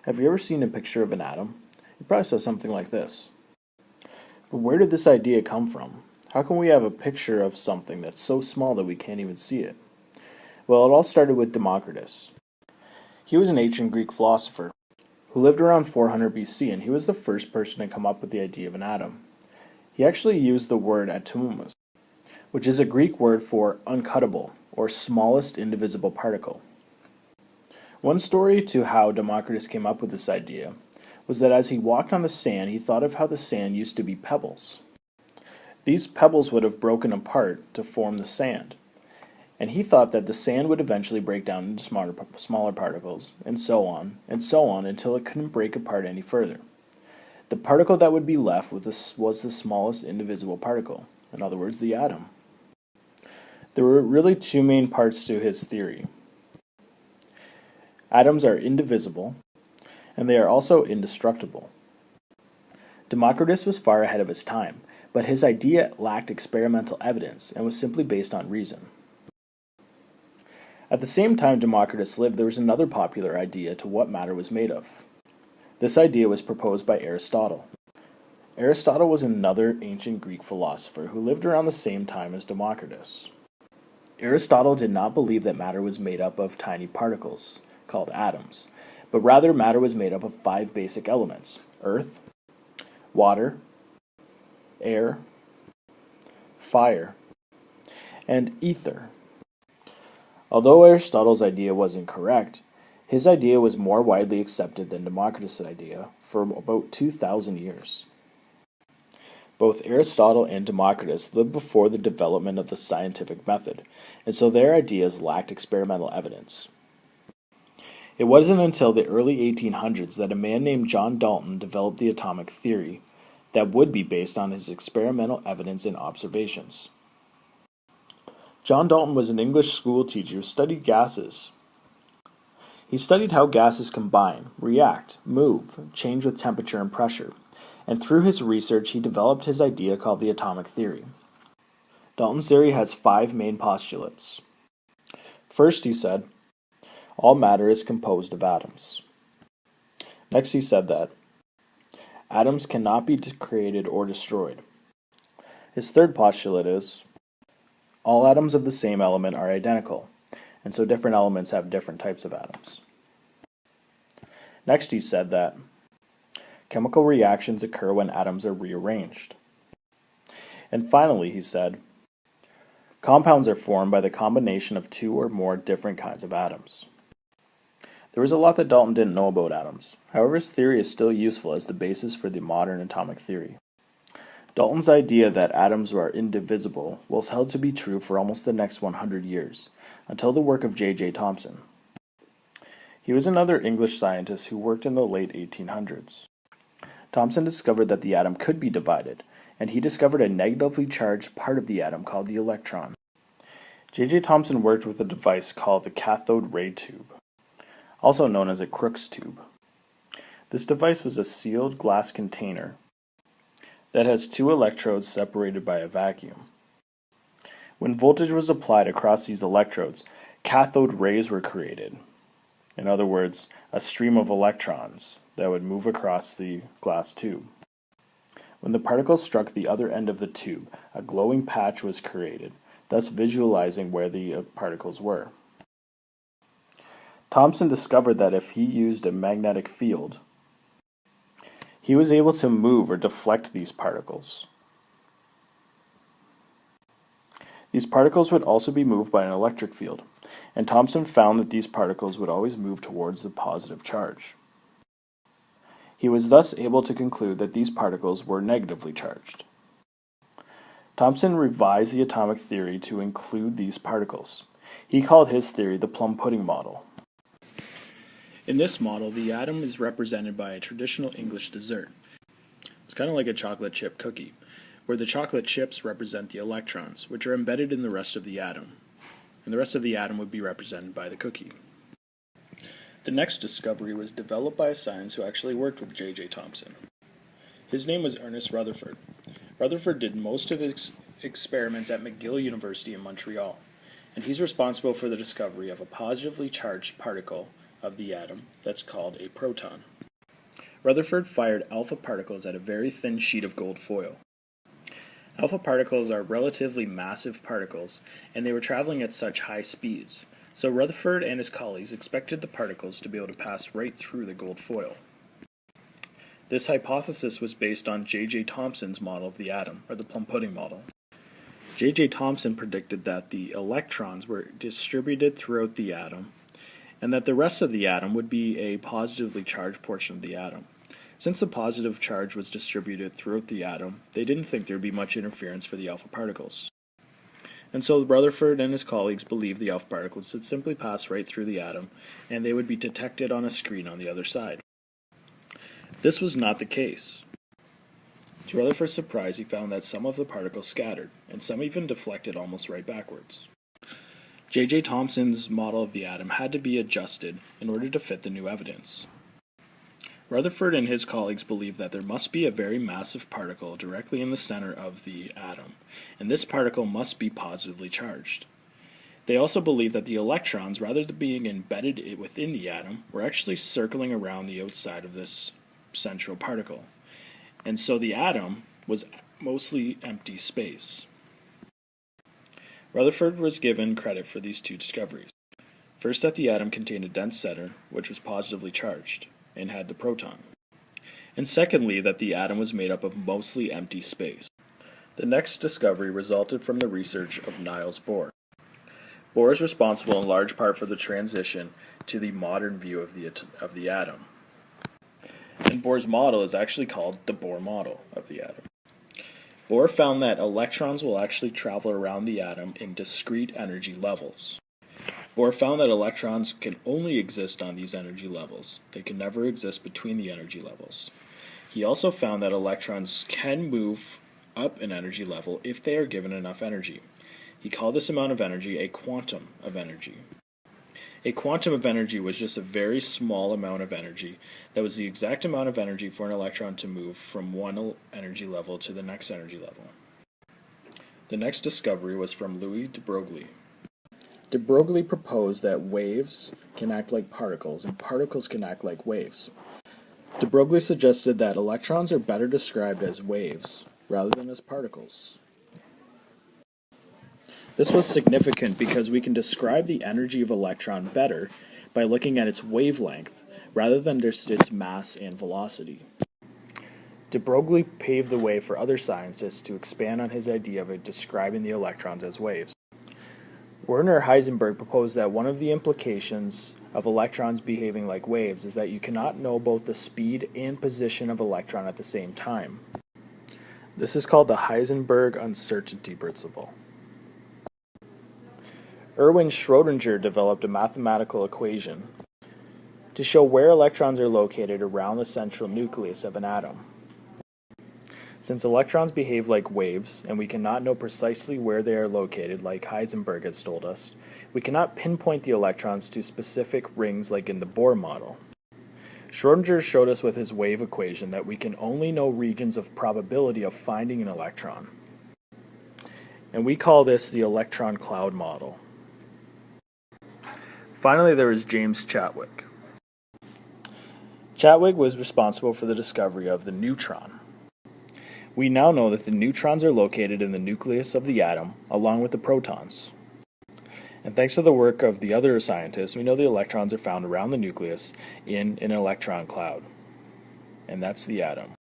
Have you ever seen a picture of an atom? It probably says something like this. But where did this idea come from? How can we have a picture of something that's so small that we can't even see it? Well, it all started with Democritus. He was an ancient Greek philosopher who lived around 400 BC, and he was the first person to come up with the idea of an atom. He actually used the word atomos, which is a Greek word for uncuttable, or smallest indivisible particle. One story to how Democritus came up with this idea was that as he walked on the sand, he thought of how the sand used to be pebbles. These pebbles would have broken apart to form the sand, and he thought that the sand would eventually break down into smaller particles, and so on, until it couldn't break apart any further. The particle that would be left was the smallest indivisible particle, in other words, the atom. There were really two main parts to his theory. Atoms are indivisible, and they are also indestructible. Democritus was far ahead of his time, but his idea lacked experimental evidence and was simply based on reason. At the same time Democritus lived, there was another popular idea to what matter was made of. This idea was proposed by Aristotle. Aristotle was another ancient Greek philosopher who lived around the same time as Democritus. Aristotle did not believe that matter was made up of tiny particles, called atoms, but rather matter was made up of 5 basic elements: earth, water, air, fire, and ether. Although Aristotle's idea was incorrect, his idea was more widely accepted than Democritus' idea for about 2,000 years. Both Aristotle and Democritus lived before the development of the scientific method, and so their ideas lacked experimental evidence. It wasn't until the early 1800s that a man named John Dalton developed the atomic theory that would be based on his experimental evidence and observations. John Dalton was an English school teacher who studied gases. He studied how gases combine, react, move, change with temperature and pressure, and through his research he developed his idea called the atomic theory. Dalton's theory has 5 main postulates. First, he said, all matter is composed of atoms. Next, he said that atoms cannot be created or destroyed. His third postulate is all atoms of the same element are identical, and so different elements have different types of atoms. Next, he said that chemical reactions occur when atoms are rearranged. And finally, he said, compounds are formed by the combination of 2 or more different kinds of atoms. There was a lot that Dalton didn't know about atoms. However, his theory is still useful as the basis for the modern atomic theory. Dalton's idea that atoms are indivisible was held to be true for almost the next 100 years, until the work of J.J. Thomson. He was another English scientist who worked in the late 1800s. Thomson discovered that the atom could be divided, and he discovered a negatively charged part of the atom called the electron. J.J. Thomson worked with a device called the cathode ray tube, also known as a Crookes tube. This device was a sealed glass container that has 2 electrodes separated by a vacuum. When voltage was applied across these electrodes, cathode rays were created. In other words, a stream of electrons that would move across the glass tube. When the particles struck the other end of the tube, a glowing patch was created, thus visualizing where the particles were. Thomson discovered that if he used a magnetic field, he was able to move or deflect these particles. These particles would also be moved by an electric field, and Thomson found that these particles would always move towards the positive charge. He was thus able to conclude that these particles were negatively charged. Thomson revised the atomic theory to include these particles. He called his theory the plum pudding model. In this model, the atom is represented by a traditional English dessert. It's kind of like a chocolate chip cookie, where the chocolate chips represent the electrons, which are embedded in the rest of the atom, and the rest of the atom would be represented by the cookie. The next discovery was developed by a scientist who actually worked with J.J. Thomson. His name was Ernest Rutherford. Rutherford did most of his experiments at McGill University in Montreal, and he's responsible for the discovery of a positively charged particle of the atom that's called a proton. Rutherford fired alpha particles at a very thin sheet of gold foil. Alpha particles are relatively massive particles, and they were traveling at such high speeds, so Rutherford and his colleagues expected the particles to be able to pass right through the gold foil. This hypothesis was based on J.J. Thomson's model of the atom, or the plum pudding model. J.J. Thomson predicted that the electrons were distributed throughout the atom, and that the rest of the atom would be a positively charged portion of the atom. Since the positive charge was distributed throughout the atom, they didn't think there would be much interference for the alpha particles. And so Rutherford and his colleagues believed the alpha particles would simply pass right through the atom, and they would be detected on a screen on the other side. This was not the case. To Rutherford's surprise, he found that some of the particles scattered, and some even deflected almost right backwards. J.J. Thomson's model of the atom had to be adjusted in order to fit the new evidence. Rutherford and his colleagues believed that there must be a very massive particle directly in the center of the atom, and this particle must be positively charged. They also believed that the electrons, rather than being embedded within the atom, were actually circling around the outside of this central particle, and so the atom was mostly empty space. Rutherford was given credit for these two discoveries. First, that the atom contained a dense center, which was positively charged, and had the proton. And secondly, that the atom was made up of mostly empty space. The next discovery resulted from the research of Niels Bohr. Bohr is responsible in large part for the transition to the modern view of the atom. And Bohr's model is actually called the Bohr model of the atom. Bohr found that electrons will actually travel around the atom in discrete energy levels. Bohr found that electrons can only exist on these energy levels. They can never exist between the energy levels. He also found that electrons can move up an energy level if they are given enough energy. He called this amount of energy a quantum of energy. A quantum of energy was just a very small amount of energy that was the exact amount of energy for an electron to move from one energy level to the next energy level. The next discovery was from Louis de Broglie. De Broglie proposed that waves can act like particles, and particles can act like waves. De Broglie suggested that electrons are better described as waves, rather than as particles. This was significant because we can describe the energy of an electron better by looking at its wavelength, rather than just its mass and velocity. De Broglie paved the way for other scientists to expand on his idea of describing the electrons as waves. Werner Heisenberg proposed that one of the implications of electrons behaving like waves is that you cannot know both the speed and position of an electron at the same time. This is called the Heisenberg uncertainty principle. Erwin Schrödinger developed a mathematical equation to show where electrons are located around the central nucleus of an atom. Since electrons behave like waves, and we cannot know precisely where they are located like Heisenberg has told us, we cannot pinpoint the electrons to specific rings like in the Bohr model. Schrödinger showed us with his wave equation that we can only know regions of probability of finding an electron. And we call this the electron cloud model. Finally, there was James Chadwick. Chadwick was responsible for the discovery of the neutron. We now know that the neutrons are located in the nucleus of the atom, along with the protons. And thanks to the work of the other scientists, we know the electrons are found around the nucleus in an electron cloud. And that's the atom.